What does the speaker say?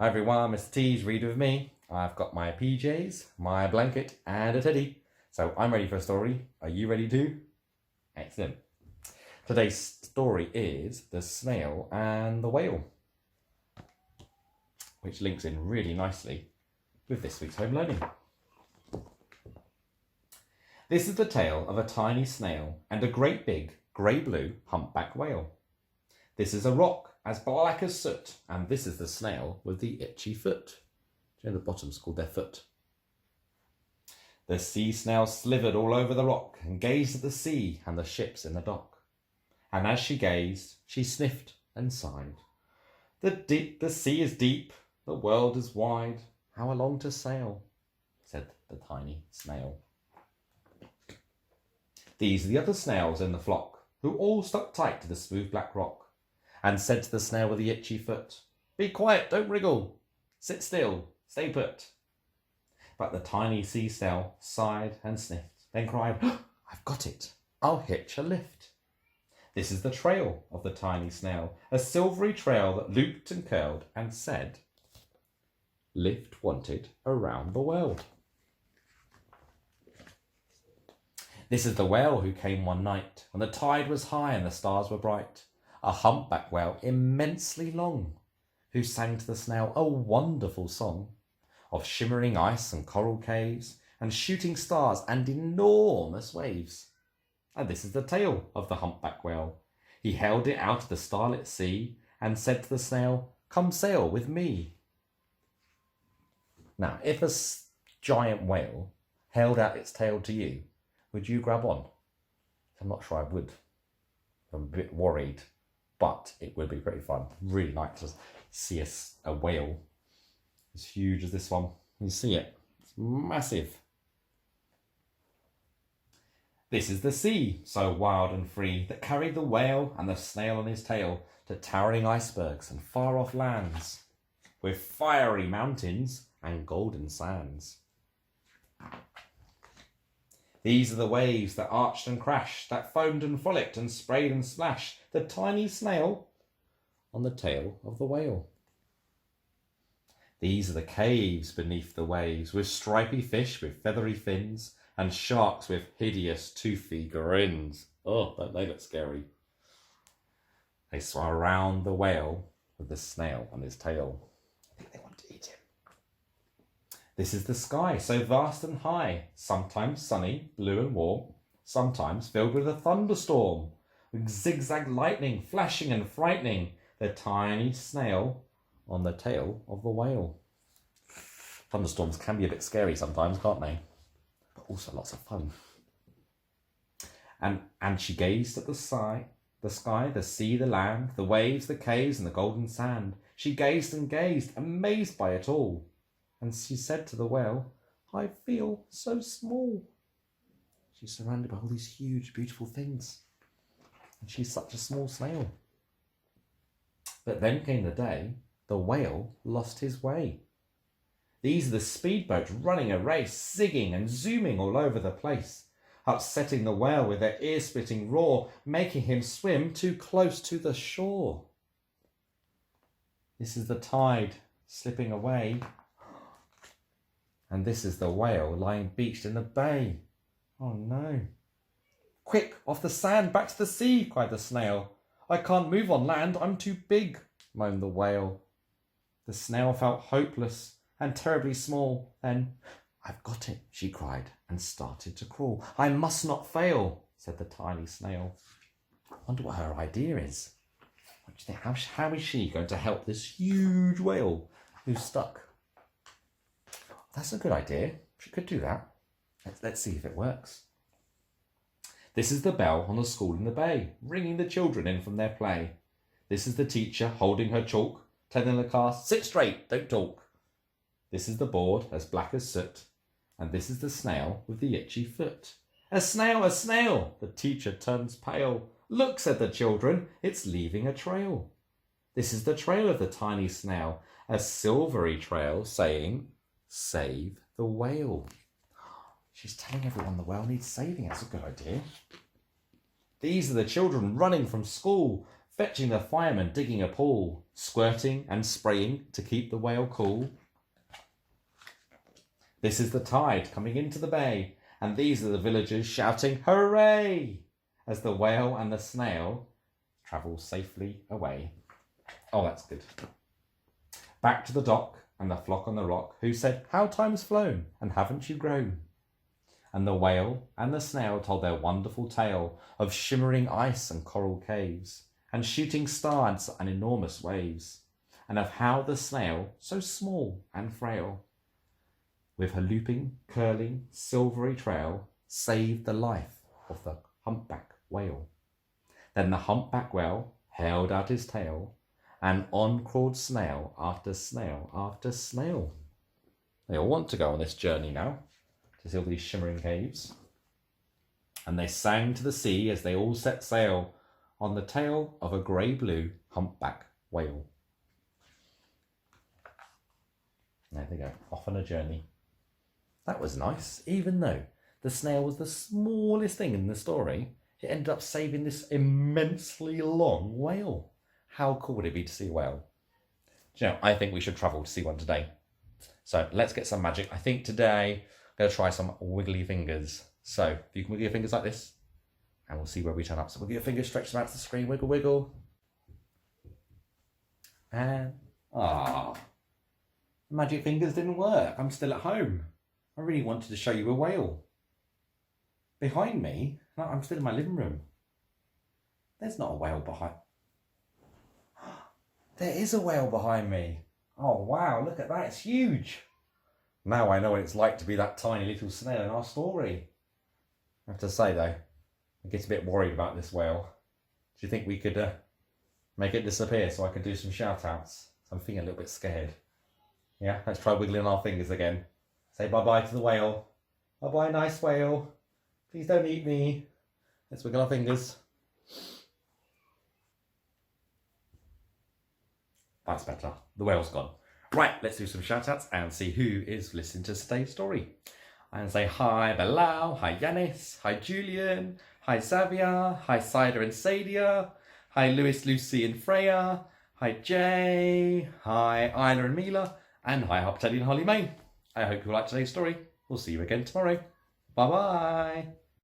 Hi everyone, Mr. T's read with me. I've got my PJs, my blanket and a teddy. So I'm ready for a story. Are you ready too? Excellent. Today's story is The Snail and the Whale, which links in really nicely with this week's home learning. This is the tale of a tiny snail and a great big grey-blue humpback whale. This is a rock as black as soot, and this is the snail with the itchy foot. Do you know the bottom's called their foot? The sea snail slithered all over the rock and gazed at the sea and the ships in the dock. And as she gazed, she sniffed and sighed. The sea is deep, the world is wide, how I long to sail, said the tiny snail. These are the other snails in the flock, who all stuck tight to the smooth black rock, and said to the snail with the itchy foot, "Be quiet, don't wriggle. Sit still, stay put." But the tiny sea snail sighed and sniffed, then cried, "I've got it. I'll hitch a lift." This is the trail of the tiny snail, a silvery trail that looped and curled and said, "Lift wanted around the world." This is the whale who came one night when the tide was high and the stars were bright, a humpback whale immensely long, who sang to the snail a wonderful song of shimmering ice and coral caves and shooting stars and enormous waves. And this is the tale of the humpback whale. He held it out of the starlit sea and said to the snail, "Come sail with me." Now, if a giant whale held out its tail to you, would you grab on? I'm not sure I would. I'm a bit worried, but it would be pretty fun. Really like to see a whale as huge as this one. You see it? It's massive. This is the sea, so wild and free, that carried the whale and the snail on his tail to towering icebergs and far-off lands, with fiery mountains and golden sands. These are the waves that arched and crashed, that foamed and frolicked and sprayed and splashed the tiny snail on the tail of the whale. These are the caves beneath the waves, with stripy fish with feathery fins and sharks with hideous toothy grins. Oh, don't they look scary? They swam around the whale with the snail on his tail. I think they want to eat him. This is the sky, so vast and high, sometimes sunny, blue and warm, sometimes filled with a thunderstorm, with zigzag lightning flashing and frightening the tiny snail on the tail of the whale. Thunderstorms can be a bit scary sometimes, can't they? But also lots of fun. And she gazed at the sky, the sea, the land, the waves, the caves, and the golden sand. She gazed and gazed, amazed by it all. And she said to the whale, "I feel so small." She's surrounded by all these huge, beautiful things. And she's such a small snail. But then came the day the whale lost his way. These are the speedboats running a race, zigging and zooming all over the place, upsetting the whale with their ear-splitting roar, making him swim too close to the shore. This is the tide slipping away. And this is the whale lying beached in the bay. Oh no. "Quick, off the sand, back to the sea," cried the snail. "I can't move on land, I'm too big," moaned the whale. The snail felt hopeless and terribly small. Then, "I've got it," she cried, and started to crawl. "I must not fail," said the tiny snail. I wonder what her idea is. What do you think? How is she going to help this huge whale who's stuck? That's a good idea. She could do that. Let's see if it works. This is the bell on the school in the bay, ringing the children in from their play. This is the teacher holding her chalk, telling the class, "Sit straight, don't talk." This is the board, as black as soot, and this is the snail with the itchy foot. "A snail, a snail!" The teacher turns pale. "Look," said the children, "it's leaving a trail." This is the trail of the tiny snail, a silvery trail saying, "Save the whale." She's telling everyone the whale needs saving. That's a good idea. These are the children running from school, fetching the fireman digging a pool, squirting and spraying to keep the whale cool. This is the tide coming into the bay, and these are the villagers shouting hooray as the whale and the snail travel safely away. Oh, that's good. Back to the dock and the flock on the rock, who said, how time's flown, and haven't you grown? And the whale and the snail told their wonderful tale of shimmering ice and coral caves, and shooting stars and enormous waves, and of how the snail, so small and frail, with her looping, curling, silvery trail, saved the life of the humpback whale. Then the humpback whale held out his tail, and on crawled snail after snail after snail. They all want to go on this journey now, to see all these shimmering caves. And they sang to the sea as they all set sail on the tail of a grey-blue humpback whale. There they go, off on a journey. That was nice. Even though the snail was the smallest thing in the story, it ended up saving this immensely long whale. How cool would it be to see a whale? Do you know, I think we should travel to see one today. So let's get some magic. I think today I'm going to try some wiggly fingers. So if you can wiggle your fingers like this, and we'll see where we turn up. So wiggle your fingers, stretch them out to the screen, wiggle, wiggle. And, magic fingers didn't work. I'm still at home. I really wanted to show you a whale. Behind me, I'm still in my living room. There's not a whale behind. There is a whale behind me. Oh wow, look at that, it's huge. Now I know what it's like to be that tiny little snail in our story. I have to say though, I get a bit worried about this whale. Do you think we could make it disappear so I can do some shout outs? I'm feeling a little bit scared. Yeah, let's try wiggling our fingers again. Say bye-bye to the whale. Bye-bye, nice whale. Please don't eat me. Let's wiggle our fingers. That's better. The whale's gone. Right, let's do some shout-outs and see who is listening to today's story. And say hi Bilal, hi Yanis, hi Julian, hi Xavier, hi Cider and Sadia, hi Lewis, Lucy and Freya, hi Jay, hi Isla and Mila, and hi Harp Teddy and Holly May. I hope you liked today's story. We'll see you again tomorrow. Bye-bye.